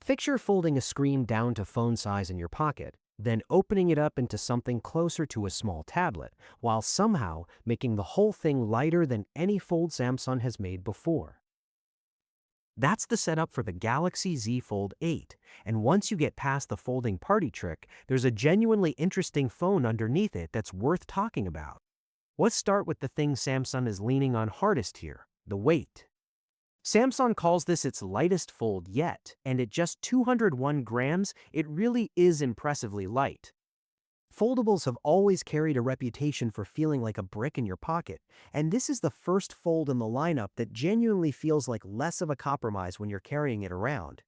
Picture folding a screen down to phone size in your pocket, then opening it up into something closer to a small tablet, while somehow making the whole thing lighter than any fold Samsung has made before. That's the setup for the Galaxy Z Fold 8, and once you get past the folding party trick, there's a genuinely interesting phone underneath it that's worth talking about. Let's start with the thing Samsung is leaning on hardest here, the weight. Samsung calls this its lightest fold yet, and at just 201 grams, it really is impressively light. Foldables have always carried a reputation for feeling like a brick in your pocket, and this is the first fold in the lineup that genuinely feels like less of a compromise when you're carrying it around.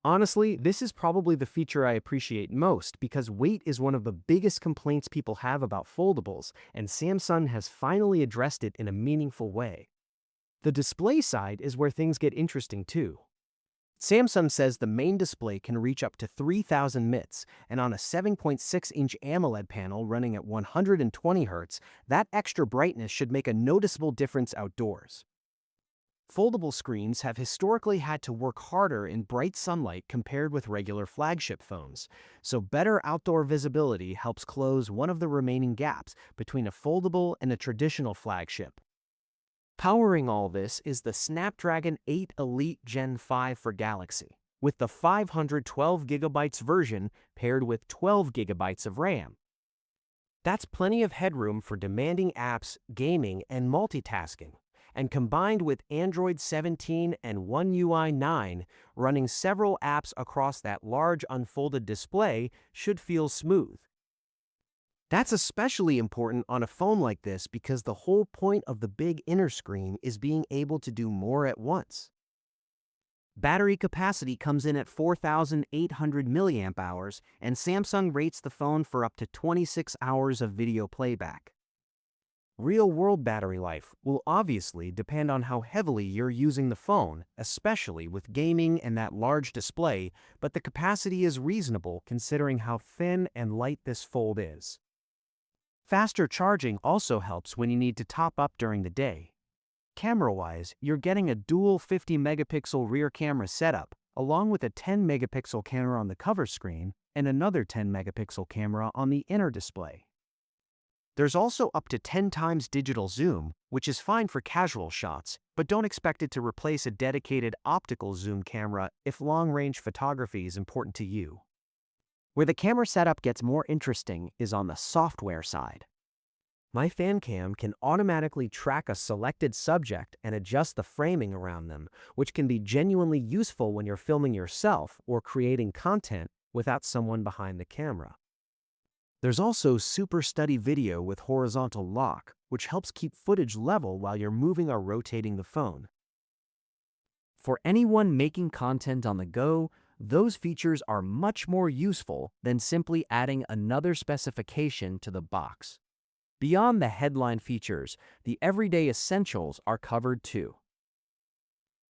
Honestly, this is probably the feature I appreciate most because weight is one of the biggest complaints people have about foldables, and Samsung has finally addressed it in a meaningful way. The display side is where things get interesting too. Samsung says the main display can reach up to 3000 nits, and on a 7.6-inch AMOLED panel running at 120 Hz, that extra brightness should make a noticeable difference outdoors. Foldable screens have historically had to work harder in bright sunlight compared with regular flagship phones, so better outdoor visibility helps close one of the remaining gaps between a foldable and a traditional flagship. Powering all this is the Snapdragon 8 Elite Gen 5 for Galaxy, with the 512GB version paired with 12GB of RAM. That's plenty of headroom for demanding apps, gaming, and multitasking, and combined with Android 17 and One UI 9, running several apps across that large unfolded display should feel smooth. That's especially important on a phone like this because the whole point of the big inner screen is being able to do more at once. Battery capacity comes in at 4,800 mAh, and Samsung rates the phone for up to 26 hours of video playback. Real-world battery life will obviously depend on how heavily you're using the phone, especially with gaming and that large display, but the capacity is reasonable considering how thin and light this fold is. Faster charging also helps when you need to top up during the day. Camera-wise, you're getting a dual 50-megapixel rear camera setup, along with a 10-megapixel camera on the cover screen and another 10-megapixel camera on the inner display. There's also up to 10 times digital zoom, which is fine for casual shots, but don't expect it to replace a dedicated optical zoom camera if long-range photography is important to you. Where the camera setup gets more interesting is on the software side. My FanCam can automatically track a selected subject and adjust the framing around them, which can be genuinely useful when you're filming yourself or creating content without someone behind the camera. There's also Super Steady Video with horizontal lock, which helps keep footage level while you're moving or rotating the phone. For anyone making content on the go, those features are much more useful than simply adding another specification to the box. Beyond the headline features, the everyday essentials are covered too.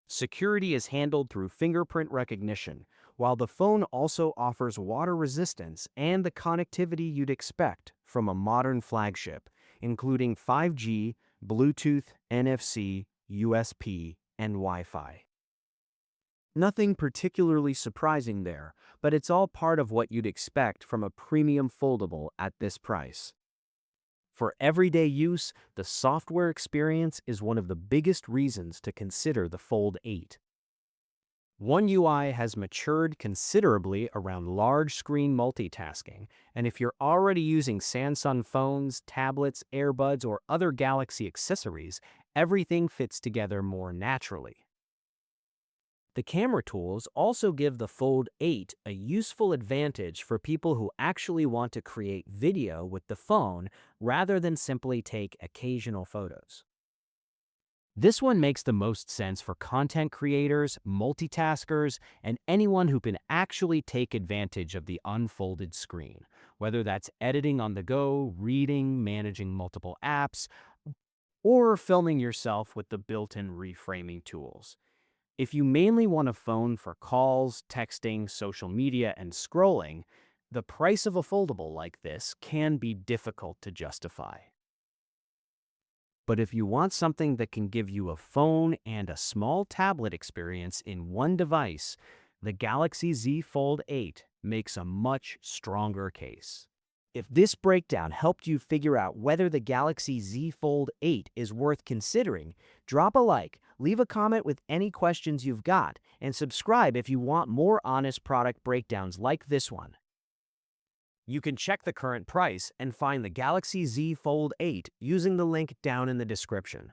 Security is handled through fingerprint recognition, while the phone also offers water resistance and the connectivity you'd expect from a modern flagship, including 5G, Bluetooth, NFC, USB, and Wi-Fi. Nothing particularly surprising there, but it's all part of what you'd expect from a premium foldable at this price. For everyday use, the software experience is one of the biggest reasons to consider the Fold 8. One UI has matured considerably around large-screen multitasking, and if you're already using Samsung phones, tablets, earbuds, or other Galaxy accessories, everything fits together more naturally. The camera tools also give the Fold 8 a useful advantage for people who actually want to create video with the phone rather than simply take occasional photos. This one makes the most sense for content creators, multitaskers, and anyone who can actually take advantage of the unfolded screen, whether that's editing on the go, reading, managing multiple apps, or filming yourself with the built-in reframing tools. If you mainly want a phone for calls, texting, social media, and scrolling, the price of a foldable like this can be difficult to justify. But if you want something that can give you a phone and a small tablet experience in one device, the Galaxy Z Fold 8 makes a much stronger case. If this breakdown helped you figure out whether the Galaxy Z Fold 8 is worth considering, drop a like, leave a comment with any questions you've got, and subscribe if you want more honest product breakdowns like this one. You can check the current price and find the Galaxy Z Fold 8 using the link down in the description.